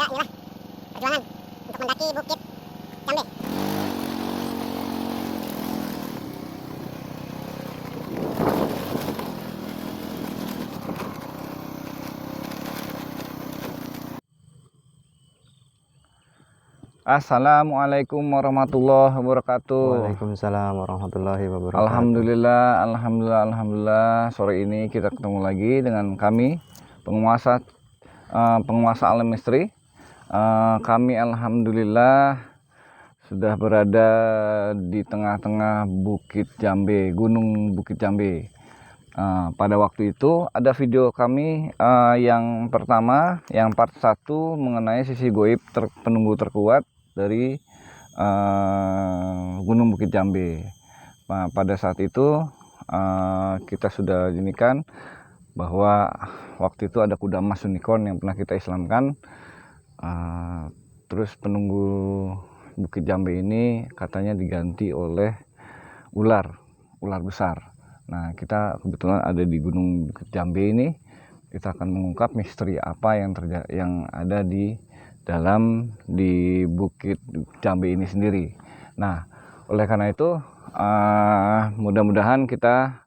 inilah perjuangan untuk mendaki Bukit Jambe. Assalamualaikum warahmatullahi wabarakatuh. Waalaikumsalam warahmatullahi wabarakatuh. Alhamdulillah. Sore ini kita ketemu lagi dengan kami penguasa alam misteri. Kami alhamdulillah sudah berada di tengah-tengah Bukit Jambe, Gunung Bukit Jambe. Pada waktu itu ada video kami yang pertama, yang part 1 mengenai sisi goib penunggu terkuat dari Gunung Bukit Jambe. Nah, pada saat itu kita sudah jinikan bahwa waktu itu ada kuda emas unicorn yang pernah kita islamkan. Terus penunggu Bukit Jambe ini katanya diganti oleh ular besar. Nah, kita kebetulan ada di Gunung Bukit Jambe ini. Kita akan mengungkap misteri apa yang ada di Bukit Jambe ini sendiri. Nah, oleh karena itu mudah-mudahan kita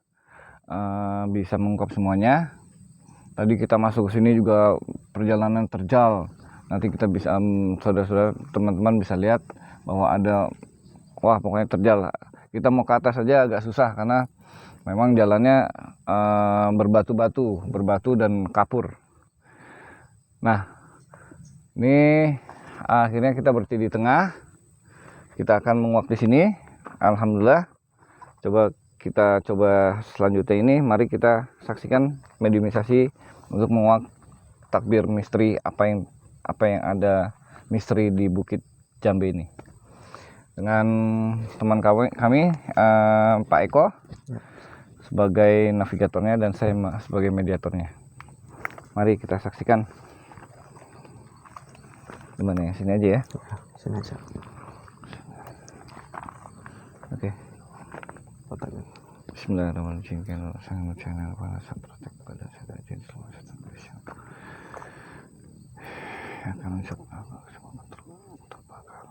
bisa mengungkap semuanya. Tadi kita masuk ke sini juga perjalanan terjal. Nanti kita bisa saudara-saudara, teman-teman bisa lihat bahwa ada, wah pokoknya terjal. Kita mau ke atas saja agak susah karena memang jalannya berbatu dan kapur. Nah, ini akhirnya kita berhenti di tengah. Kita akan menguak di sini. Alhamdulillah. Kita coba selanjutnya ini. Mari kita saksikan mediumisasi untuk menguak takbir misteri apa yang ada misteri di Bukit Jambe ini. Dengan teman kami Pak Eko sebagai navigatornya dan saya sebagai mediatornya. Mari kita saksikan. Gimana ya? Sini aja ya. Sini aja. Oke. Bismillahirrahmanirrahim. Sangat channel para praktek pada saya jadi selama yang kami semua terbakar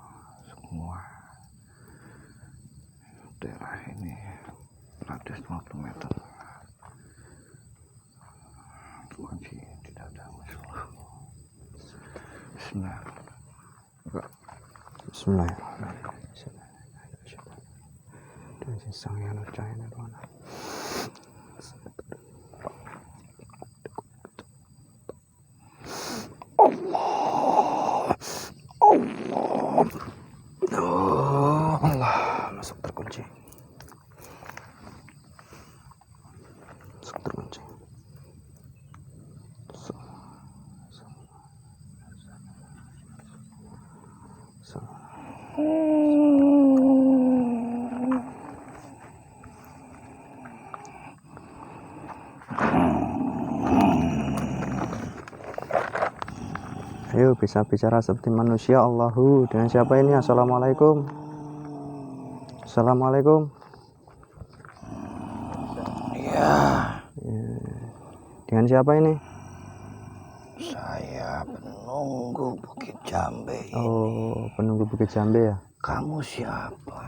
semua daerah ini radius 20 meter. Kunci tidak ada masalah. Bismillahirrahmanirrahim. Allah, masuk terkunci. Ayo bisa bicara seperti manusia. Allahu, dengan siapa ini? Assalamualaikum. Assalamualaikum. Ya. Dengan siapa ini? Saya penunggu Bukit Jambe. Oh, penunggu Bukit Jambe ya. Kamu siapa?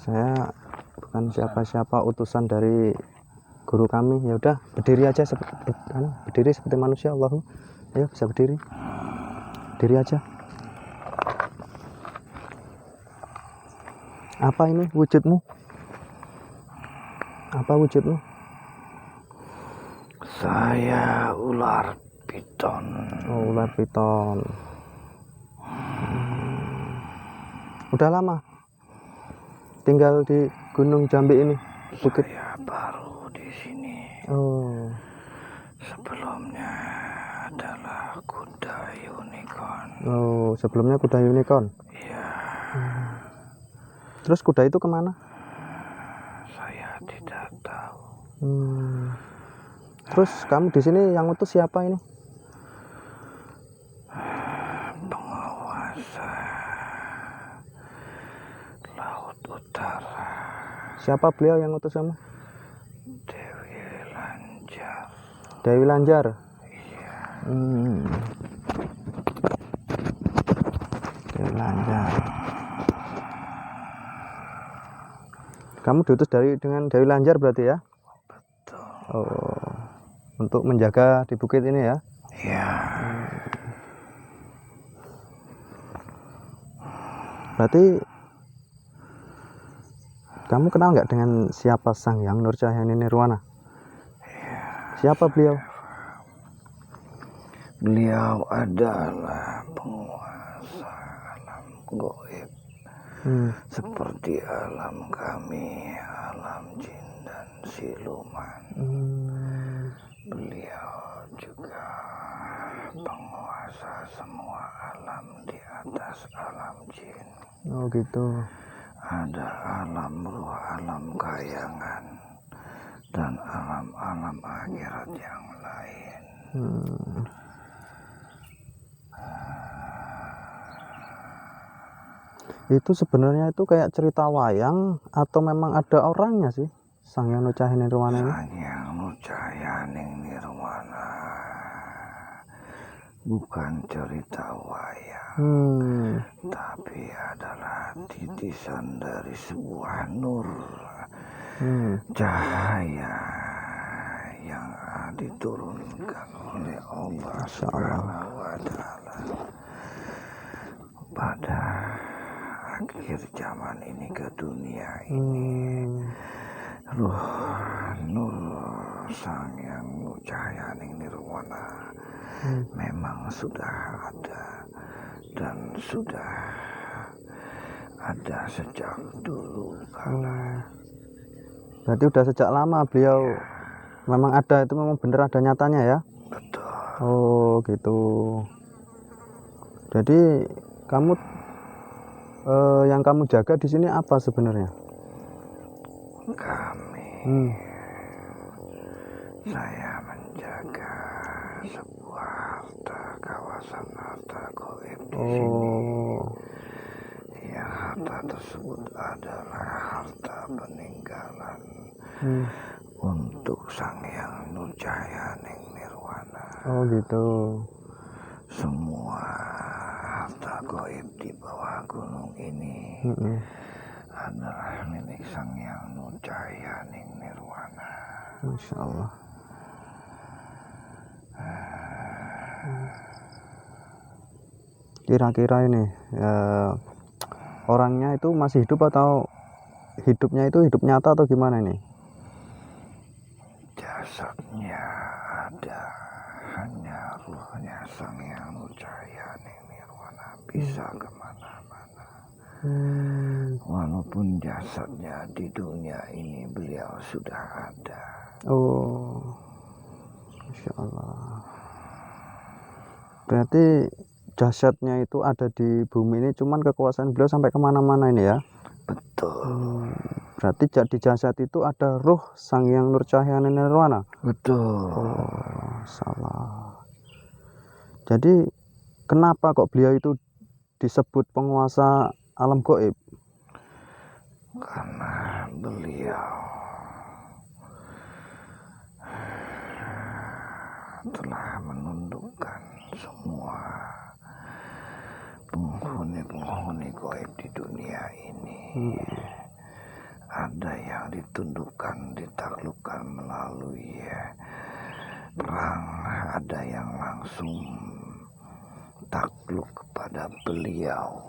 Saya bukan siapa-siapa, utusan dari guru kami. Ya udah, berdiri aja berdiri seperti manusia. Allahu. Ayo bisa berdiri. Berdiri aja. Apa ini wujudmu? Apa wujudmu? Saya ular piton. Oh, ular piton. Udah lama tinggal di Gunung Jambe ini? Bukit. Saya baru di sini. Oh. Sebelumnya adalah kuda unicorn. Oh, sebelumnya kuda unicorn. Iya. Terus kuda itu kemana? Saya tidak tahu. Terus kamu di sini yang utus siapa ini? Penguasa Laut Utara. Siapa beliau yang utus kamu? Dewi Lanjar. Dewi Lanjar. Iya. Lanjar. Kamu diutus dengan Dewi Lanjar berarti ya? Betul. Oh, untuk menjaga di bukit ini ya? Ya. Berarti kamu kenal nggak dengan siapa Sang Hyang Nurcahyani Nirwana? Siapa beliau? Beliau adalah penguasa alam gaib. Seperti alam kami, alam jin dan siluman. Beliau juga penguasa semua alam di atas alam jin. Oh gitu. Ada alam ruh, alam kayangan, dan alam-alam akhirat yang lain. Itu sebenarnya itu kayak cerita wayang atau memang ada orangnya sih, Sang Hyang Nurcahyani Nirwana ini? Sang Hyang Nurcahyani Nirwana bukan cerita wayang, tapi adalah titisan dari sebuah nur, cahaya yang diturunkan oleh Allah Subhanahu wa Ta'ala pada akhir zaman ini ke dunia ini. Ruh nur Sang Hyang Nurcahyani Nirwana memang sudah ada dan sudah ada sejak dulu kala. Berarti udah sejak lama beliau memang ada, itu memang bener ada nyatanya ya? Betul. Oh gitu. Jadi kamu yang kamu jaga di sini apa sebenarnya? Kami, saya menjaga sebuah harta, kawasan harta gaib di sini. Yang harta tersebut adalah harta peninggalan untuk Sang Hyang Nurcahyani Nirwana. Oh gitu. Semua harta gaib di bawah gunung ini adalah milik Sang Hyang Nurcahyani Nirwana. Masya Allah. Kira-kira ini orangnya itu masih hidup atau hidupnya itu hidup nyata atau gimana ini? Jasadnya ada, hanya ruhnya Sang Hyang Nurcahyani Nirwana bisa kemana-mana. Walaupun jasadnya di dunia ini beliau sudah ada. Oh, Masya Allah. Berarti jasadnya itu ada di bumi ini, cuman kekuasaan beliau sampai kemana-mana ini ya? Betul. Berarti di jasad itu ada ruh Sang Hyang Nurcahyani Nirwana? Betul. Oh, salah. Jadi kenapa kok beliau itu disebut penguasa alam gaib? Karena beliau telah menundukkan semua penghuni gaib di dunia ini. Ada yang ditundukkan, ditaklukkan melalui perang, ada yang langsung takluk kepada beliau.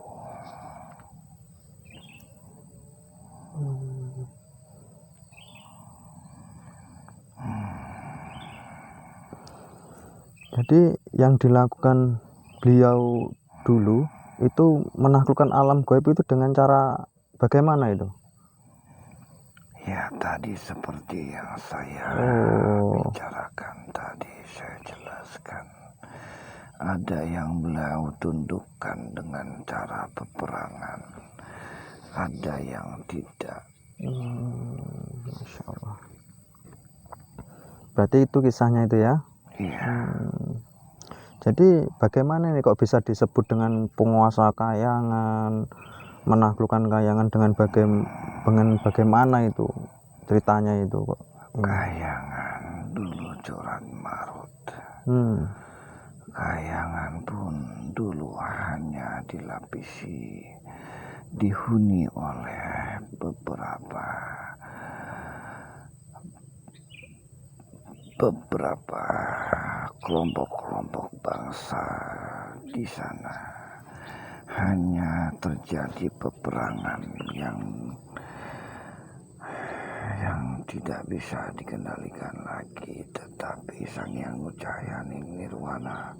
Jadi yang dilakukan beliau dulu itu menaklukkan alam gaib itu dengan cara bagaimana itu? Ya tadi seperti yang saya bicarakan tadi, saya jelaskan. Ada yang beliau tundukkan dengan cara peperangan, ada yang tidak. Masya Allah. Berarti itu kisahnya itu ya? Iya. Jadi bagaimana nih kok bisa disebut dengan penguasa kayangan, menaklukkan kayangan dengan bagaimana itu ceritanya itu kok? Kayangan dulu Corak Marut. Kayangan pun dulu hanya dihuni oleh beberapa kelompok-kelompok bangsa di sana. Hanya terjadi peperangan yang tidak bisa dikendalikan lagi, tetapi Sang Hyang Nurcahayaning Nirwana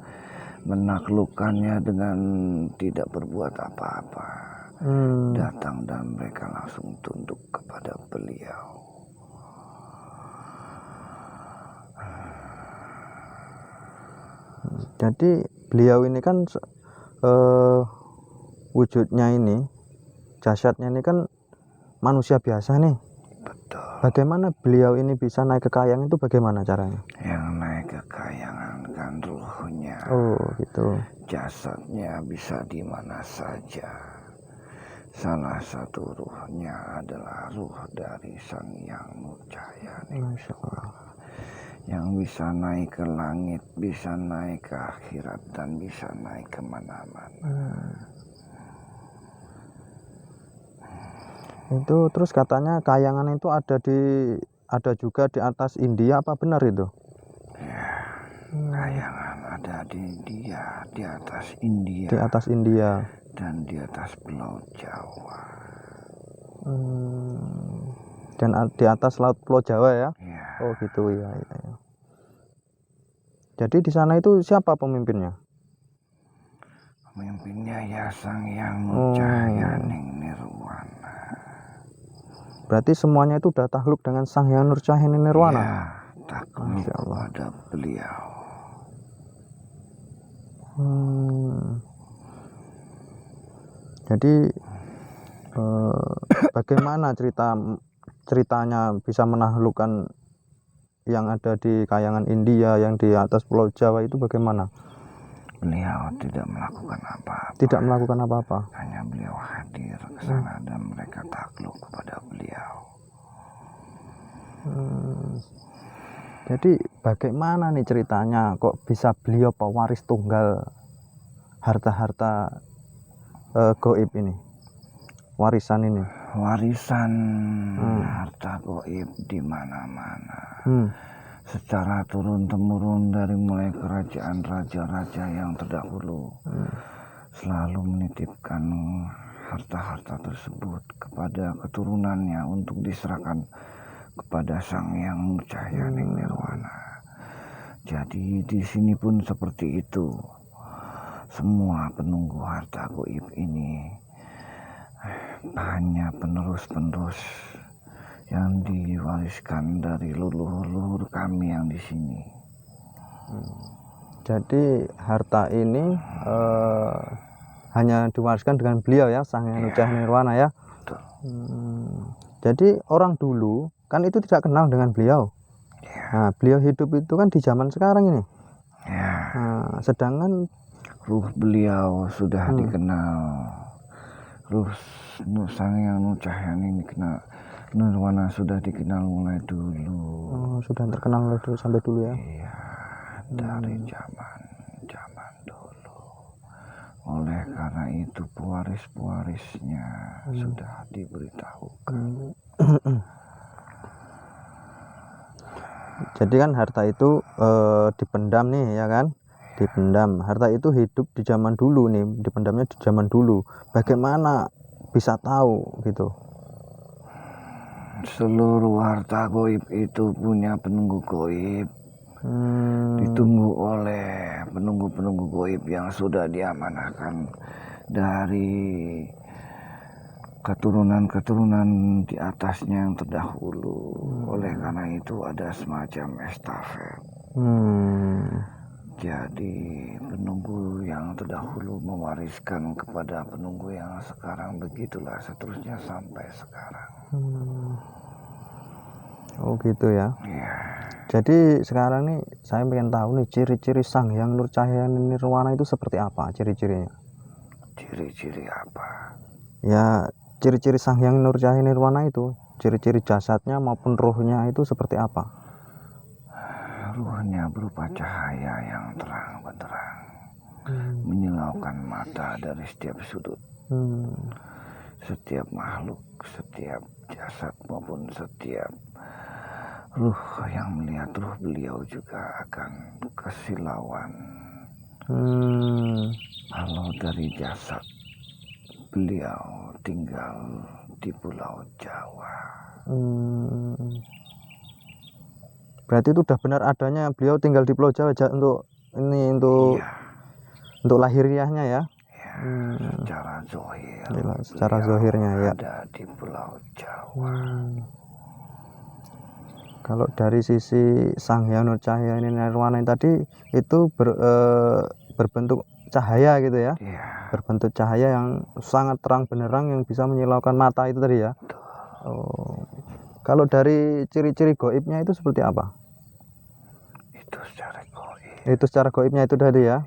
menaklukkannya dengan tidak berbuat apa-apa. Datang dan mereka langsung tunduk kepada beliau. Jadi beliau ini kan wujudnya ini, jasadnya ini kan manusia biasa nih. Betul. Bagaimana beliau ini bisa naik ke Kayang itu bagaimana caranya? Yang naik ke Kayangan kan ruhnya. Oh gitu. Jasadnya bisa di mana saja. Salah satu ruhnya adalah ruh dari Sang Hyang Nurcahayaning. Masya Allah. Yang bisa naik ke langit, bisa naik ke akhirat, dan bisa naik kemana-mana. Itu terus katanya Kayangan itu ada juga di atas India, apa benar itu? Ya, Kayangan ada di atas India. Di atas India. Dan di atas Pulau Jawa. Dan di atas laut Pulau Jawa ya? Ya. Oh gitu ya. Jadi di sana itu siapa pemimpinnya? Pemimpinnya ya Sang Hyang Nurcahayaning Nirwana. Berarti semuanya itu udah takluk dengan Sang Hyang Nurcahayaning Nirwana? Ya, takluk kepada beliau. Jadi bagaimana ceritanya bisa menaklukkan yang ada di Kayangan India, yang di atas Pulau Jawa itu bagaimana? Beliau tidak melakukan apa-apa. Tidak melakukan apa-apa. Hanya beliau hadir ke sana dan mereka takluk kepada beliau. Jadi bagaimana nih ceritanya kok bisa beliau pewaris tunggal harta-harta gaib ini, warisan ini? Warisan harta gaib di mana-mana. Secara turun-temurun dari mulai kerajaan raja-raja yang terdahulu selalu menitipkan harta-harta tersebut kepada keturunannya untuk diserahkan kepada Sang Hyang Nurcahayaning Nirwana. Jadi di sini pun seperti itu. Semua penunggu harta gaib ini hanya penerus-penerus yang diwariskan dari leluhur-leluhur kami yang di sini. Jadi harta ini hanya diwariskan dengan beliau ya, Sang Hyang Nurcahayaning Nirwana ya. Betul. Jadi orang dulu kan itu tidak kenal dengan beliau. Nah, beliau hidup itu kan di zaman sekarang ini. Nah, sedangkan ruh beliau sudah dikenal. Ruh Sang Hyang Nurcahayaning Nirwana sudah dikenal mulai dulu. Oh, sudah terkenal mulai dulu sampai dulu ya. Iya, dari zaman dulu. Oleh karena itu pewaris-pewarisnya sudah diberitahukan. Jadi kan harta itu dipendam nih ya kan, dipendam. Harta itu hidup di zaman dulu nih, dipendamnya di zaman dulu. Bagaimana bisa tahu gitu? Seluruh harta gaib itu punya penunggu gaib. Ditunggu oleh penunggu-penunggu gaib yang sudah diamanahkan dari keturunan-keturunan di atasnya yang terdahulu. Oleh karena itu ada semacam estafet. Jadi penunggu yang terdahulu mewariskan kepada penunggu yang sekarang, begitulah seterusnya sampai sekarang. Oh gitu ya. Iya. Jadi sekarang nih saya pengen tahu nih ciri-ciri Sang Hyang Nurcahayaning Nirwana itu seperti apa ciri-cirinya? Ciri-ciri apa? Ya ciri-ciri Sang Hyang Nurcahayaning Nirwana itu, ciri-ciri jasadnya maupun rohnya itu seperti apa? Ruhnya berupa cahaya yang terang benderang. menyilaukan mata dari setiap sudut. Setiap makhluk, setiap jasad maupun setiap ruh yang melihat ruh beliau juga akan kesilauan. Kalau dari jasad beliau tinggal di Pulau Jawa. Berarti itu udah benar adanya beliau tinggal di Pulau Jawa untuk ini untuk Iya, untuk lahiriahnya ya. secara zohir. Secara beliau zohirnya ya. ada di Pulau Jawa. Kalau dari sisi Sang Hyang Nur Cahya ini Nirwana tadi itu berbentuk cahaya gitu ya. Iya, Berbentuk cahaya yang sangat terang benderang yang bisa menyilaukan mata itu tadi ya. Kalau dari ciri-ciri goibnya itu seperti apa? itu secara goib. Itu secara goibnya itu tadi ya.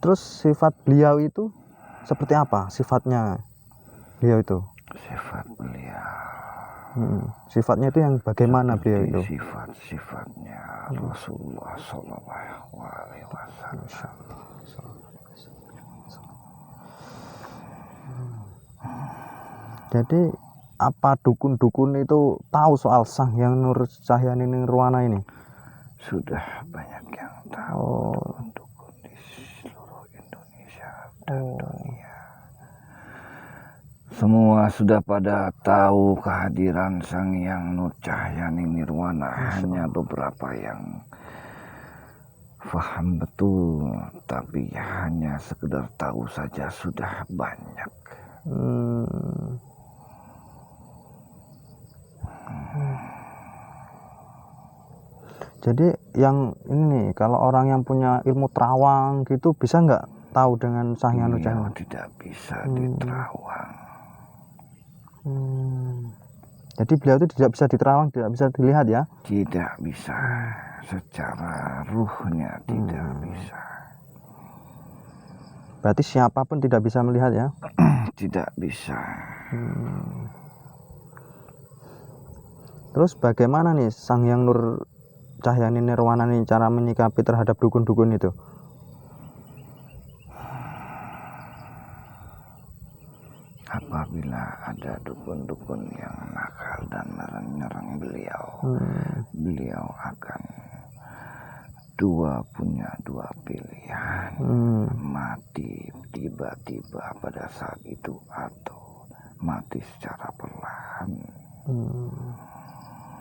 Terus sifat beliau itu seperti apa? Sifatnya beliau itu? Sifat beliau. Sifatnya itu yang bagaimana beliau itu? Sifat-sifatnya Rasulullah Shallallahu Alaihi Wasallam. Jadi apa dukun-dukun itu tahu soal Sang Hyang Nur Cahya Nirwana ini? Sudah banyak yang tahu, dukun-dukun di seluruh Indonesia dan dunia. Semua sudah pada tahu kehadiran Sang Hyang Nur Cahya Nirwana. Hanya beberapa yang paham betul, tapi hanya sekedar tahu saja sudah banyak. Jadi yang ini nih, kalau orang yang punya ilmu terawang gitu bisa nggak tahu dengan Sang Hyang Nur Beliau Cahya? tidak bisa diterawang. Jadi beliau itu tidak bisa diterawang, tidak bisa dilihat ya? Tidak bisa, secara ruhnya tidak bisa. Berarti siapapun tidak bisa melihat ya? Tidak bisa. Terus bagaimana nih Sang Hyang Nur Cahya Nirwana nih cara menyikapi terhadap dukun-dukun itu? Apabila ada dukun-dukun yang nakal dan menyerang beliau, beliau akan punya dua pilihan. Mati tiba-tiba pada saat itu atau mati secara perlahan.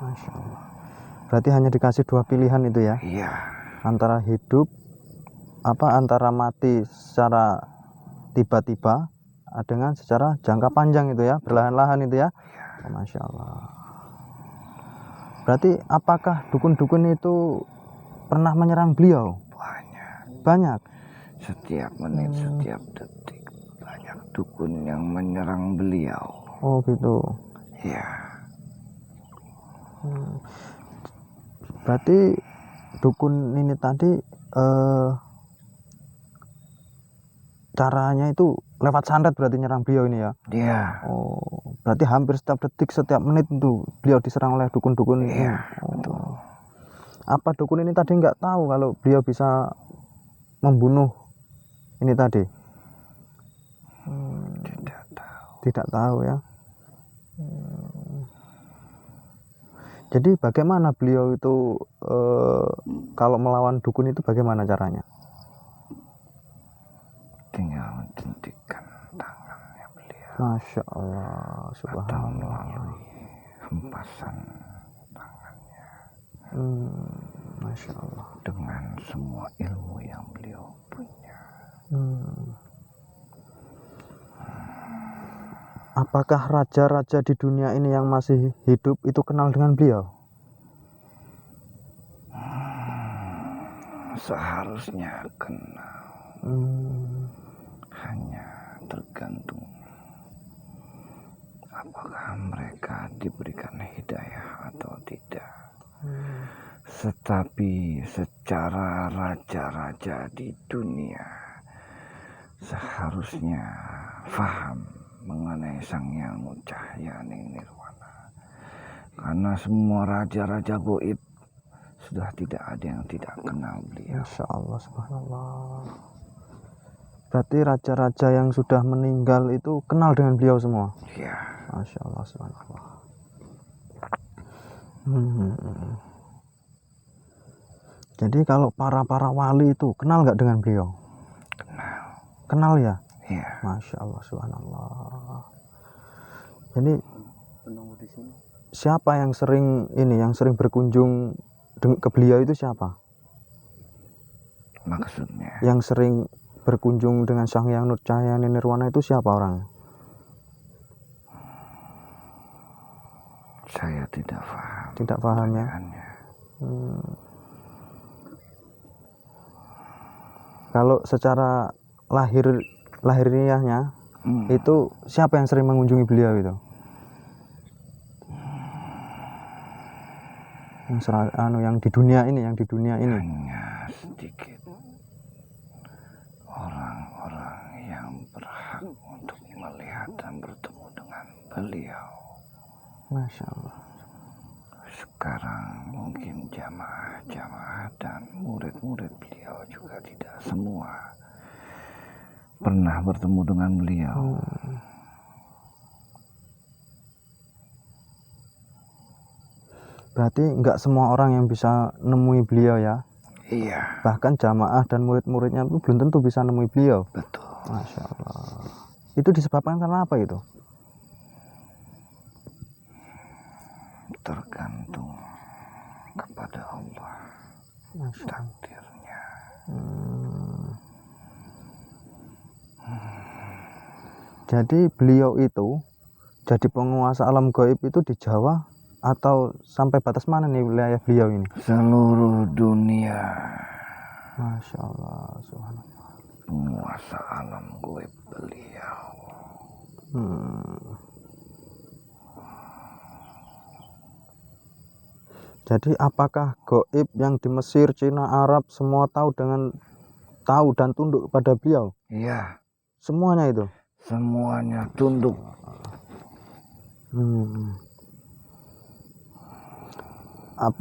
Masya Allah. Berarti hanya dikasih dua pilihan itu ya? Iya. Antara hidup, antara mati secara tiba-tiba dengan secara jangka panjang itu ya, berlahan-lahan itu ya? Masya Allah. Berarti apakah dukun-dukun itu pernah menyerang beliau? Banyak. Setiap menit, setiap detik banyak dukun yang menyerang beliau. Oh gitu. Iya. Berarti dukun ini tadi caranya itu lewat santet berarti nyerang beliau ini ya? Iya. Oh, berarti hampir setiap detik, setiap menit itu beliau diserang oleh dukun-dukun ini. Iya, betul. Apa dukun ini tadi nggak tahu kalau beliau bisa membunuh ini tadi? Tidak tahu. Tidak tahu ya. Jadi bagaimana beliau itu kalau melawan dukun itu bagaimana caranya? Tinggal mencentikkan tangannya beliau. Masya Allah, subhanallah. Melalui hempasan tangannya. Masya Allah. Dengan semua ilmu yang beliau punya. Apakah raja-raja di dunia ini yang masih hidup itu kenal dengan beliau? Seharusnya kenal. Hanya tergantung apakah mereka diberikan hidayah atau tidak. Tetapi secara raja-raja di dunia seharusnya faham mengenai Sang Hyang Nur Cahya Nirwana. Karena semua raja-raja goib sudah tidak ada yang tidak kenal beliau. Masya Allah, subhanallah. Berarti raja-raja yang sudah meninggal itu kenal dengan beliau semua. Ya, Masya Allah, subhanallah. Jadi kalau para wali itu kenal nggak dengan beliau? kenal. Kenal ya? Ya, Masya Allah, subhanallah. Jadi siapa yang sering berkunjung ke beliau itu siapa? maksudnya Yang sering berkunjung dengan Sang Hyang Nurcahyani Nirwana itu siapa orangnya? saya tidak paham. Tidak paham ya? Pertanyaannya. Kalau secara lahiriahnya itu siapa yang sering mengunjungi beliau itu? Yang di dunia ini, Hanya sedikit orang-orang yang berhak untuk melihat dan bertemu dengan beliau. Masya Allah. Sekarang mungkin jamaah-jamaah dan murid-murid beliau juga tidak semua pernah bertemu dengan beliau. Berarti nggak semua orang yang bisa nemui beliau ya? Iya, Bahkan jamaah dan murid-muridnya itu belum tentu bisa nemui beliau. betul. Masya Allah. Itu disebabkan karena apa itu? Tergantung kepada Allah Masya Allah. takdirnya. Jadi beliau itu jadi penguasa alam gaib itu di Jawa atau sampai batas mana nih wilayah beliau ini? Seluruh dunia Masya Allah, subhanallah. penguasa alam gaib beliau. Jadi apakah gaib yang di Mesir, Cina, Arab semua tahu dan tunduk kepada beliau? Iya, Semuanya itu. semuanya tunduk.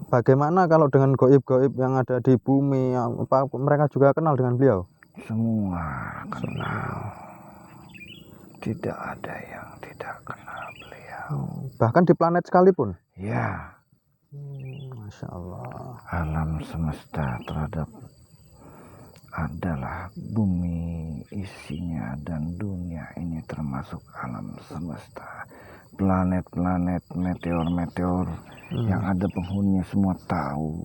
Bagaimana kalau dengan gaib-gaib yang ada di bumi? Apa mereka juga kenal dengan beliau? Semua kenal. Tidak ada yang tidak kenal beliau. Bahkan di planet sekalipun. Ya, Masya Allah. alam semesta terhadap adalah bumi isinya dan dunia ini termasuk alam semesta. Planet-planet, meteor-meteor yang ada penghuninya semua tahu.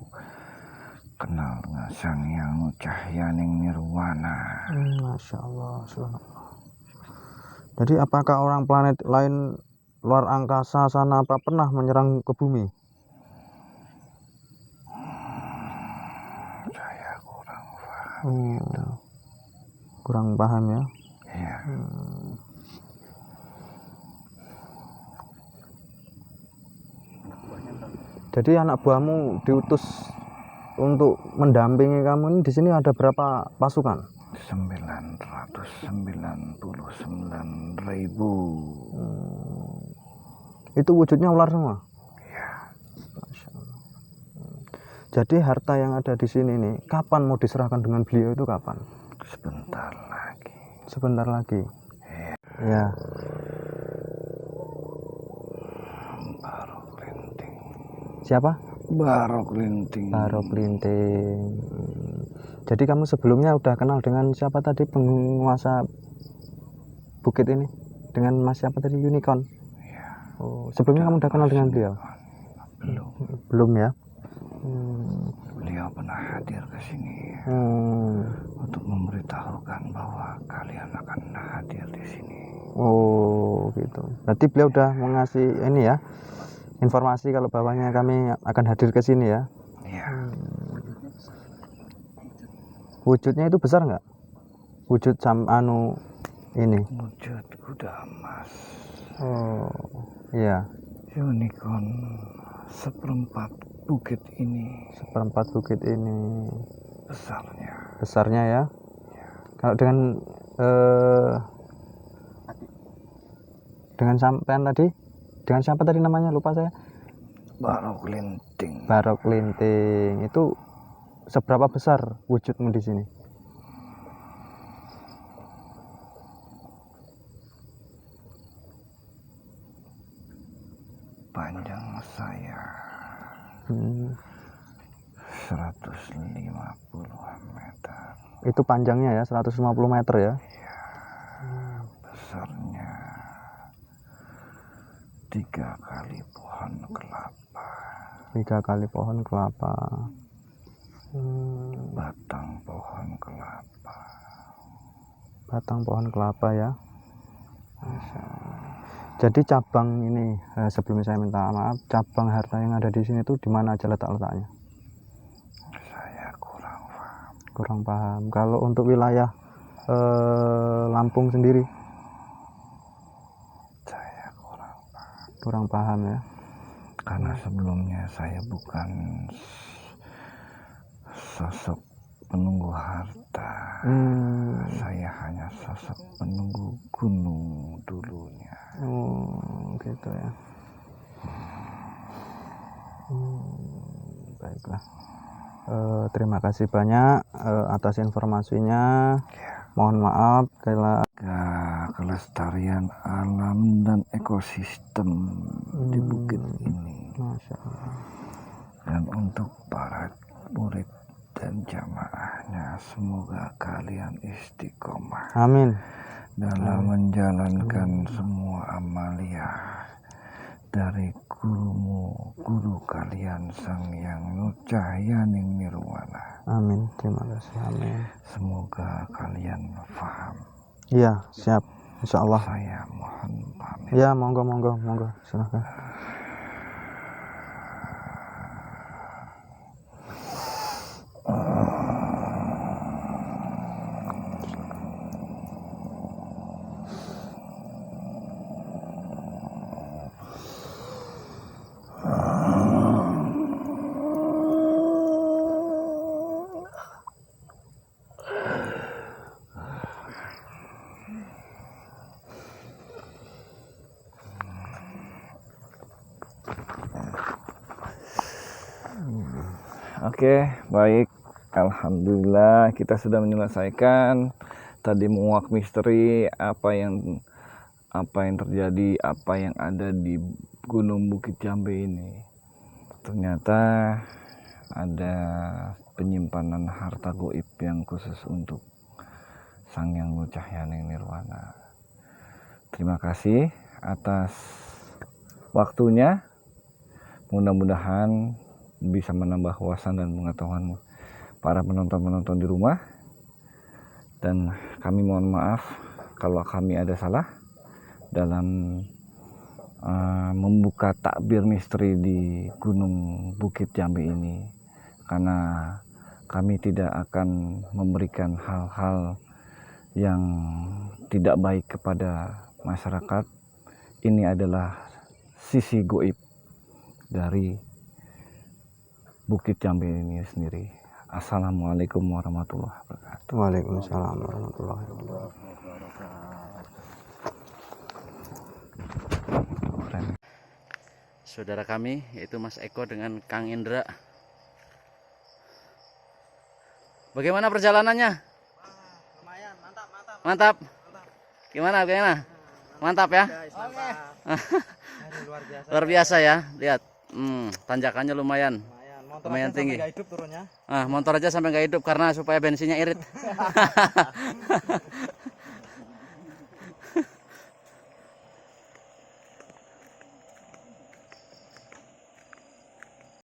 Kenal dengan Sang Hyang Nurcahyani Nirwana. Masya Allah, subhanallah. Jadi apakah orang planet lain luar angkasa sana apa pernah menyerang ke bumi? Saya kurang paham. Kurang paham ya. Ya, Jadi anak buahmu diutus untuk mendampingi kamu ini, di sini ada berapa pasukan? 999.000. Itu wujudnya ular semua. Ya, Masya Allah. Jadi harta yang ada di sini nih, kapan mau diserahkan dengan beliau itu kapan? sebentar lagi. Sebentar lagi. Ya. Baru kelinting. Siapa? Baru kelinting. Baro Klinting. Jadi kamu sebelumnya udah kenal dengan siapa tadi penguasa bukit ini? Dengan Mas siapa tadi, Unicorn? Ya, Oh, sebelumnya kamu udah kenal dengan beliau? belum. Belum ya? Beliau pernah hadir ke sini untuk memberitahukan bahwa kalian akan hadir di sini. Oh gitu. Berarti beliau udah mengasih ini ya, informasi kalau bahwanya kami akan hadir ke sini ya. Ya, Wujudnya itu besar nggak? Wujud ini. wujud kuda emas. Oh iya. Unicorn seperempat bukit ini Seperempat bukit ini besarnya. ya. Kalau dengan sampean tadi, dengan siapa tadi namanya, lupa saya. Baru kelinting. Linting. Barok Linting. Itu seberapa besar wujudmu di sini? Panjang saya 150 meter. Itu panjangnya ya 150 meter ya. Besarnya 3 kali pohon kelapa. 3 kali pohon kelapa. Batang pohon kelapa. Batang pohon kelapa ya. Masya Allah. Jadi cabang ini, sebelum saya minta maaf, cabang harta yang ada di sini itu di mana aja letaknya? Saya kurang paham. Kurang paham. Kalau untuk wilayah Lampung sendiri, Saya kurang paham. kurang paham ya. Karena sebelumnya saya bukan sosok penunggu harta. Saya hanya sosok penunggu gunung dulunya. Oh, gitu ya. Baiklah. Terima kasih banyak atas informasinya. Mohon maaf kalau Kelestarian alam dan ekosistem di bukit ini. Masya Allah. Dan untuk para murid dan jamaahnya, semoga kalian istiqomah Amin. dalam menjalankan semua amaliyah dari guru kalian Sang Yang Nurcahyaning Nirwana. Amin. Terima kasih. Amin. Semoga kalian paham. Iya, siap. Insya Allah. Saya mohon pamit. Ya, monggo, silahkan. Oke, baik. Alhamdulillah kita sudah menyelesaikan tadi menguak misteri apa yang terjadi, apa yang ada di Gunung Bukit Jambe ini. Ternyata ada penyimpanan harta goib yang khusus untuk Sang Yang Nurcahyaning Nirwana. Terima kasih atas waktunya. Mudah-mudahan bisa menambah wawasan dan pengetahuan para penonton-penonton di rumah. Dan kami mohon maaf kalau kami ada salah dalam membuka takbir misteri di Gunung Bukit Jambe ini, karena kami tidak akan memberikan hal-hal yang tidak baik kepada masyarakat. Ini adalah sisi goib dari Bukit Jambe ini sendiri. Assalamualaikum warahmatullahi wabarakatuh. Waalaikumsalam warahmatullahi wabarakatuh. Saudara kami yaitu Mas Eko dengan Kang Indra. Bagaimana perjalanannya? Lumayan, Mantap. Gimana? Mantap ya? Luar biasa ya. Lihat, tanjakannya lumayan Lumayan tinggi. Hidup turunnya. Motor aja sampai nggak hidup karena supaya bensinnya irit.